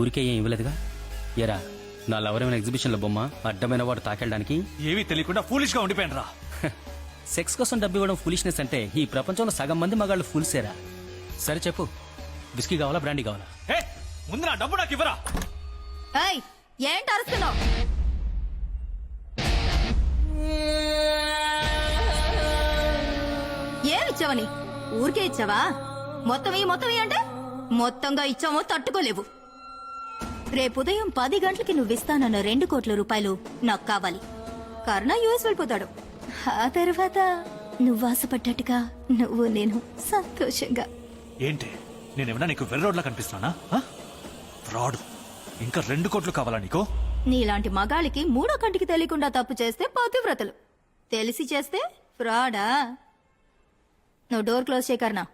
ఊరికే ఏం ఇవ్వలేదుగా. ఎరా నా లవరేమైనా ఎగ్జిబిషన్లో బొమ్మ అడ్డమైన వాడు తాకెళ్ళడానికి? ఏమీ తెలియకుండా ఫూలిష్ గా ఉండిపోయాను రా. సెక్స్ కోసం డబ్బు ఇవ్వడం ఫులిష్నెస్ అంటే ఈ ప్రపంచంలో సగం మంది మగాళ్ళు ఫుల్సేరా. సరే చెప్పు, విస్కీ కావాలా బ్రాండీ కావాలా? ముందు నా డబ్బు నాకు ఇవ్వరా. ఏంటి అరుస్తున్నావు? ఏమిచ్చావని? ఊరికే ఇచ్చావా? మొత్తం అంటే మొత్తంగా ఇచ్చామో తట్టుకోలేవు. రేపు ఉదయం 10 గంటలకి నువ్విస్తానన్న 2 కోట్ల రూపాయలు నాకు కావాలి. కర్ణ యుఎస్ వెళ్ళిపోతాడు. ఆ తర్వాత నువ్వు ఆశపడ్డట్టుగా నువ్వు నేను సంతోషంగా. ఏంటి నేనేమన్నా నీకు వెర్రోడ్లా కనిపిస్తున్నానా? ఫ్రాడ్. ఇంకా 2 కోట్లు కావాలా నీకు? నీలాంటి మగాళ్ళకి 3వ కంటికి తెలియకుండా తప్పు చేస్తే పతివ్రతలు, తెలిసి చేస్తే ఫ్రాడా. నువ్వు డోర్ క్లోజ్ చేయకర్నా.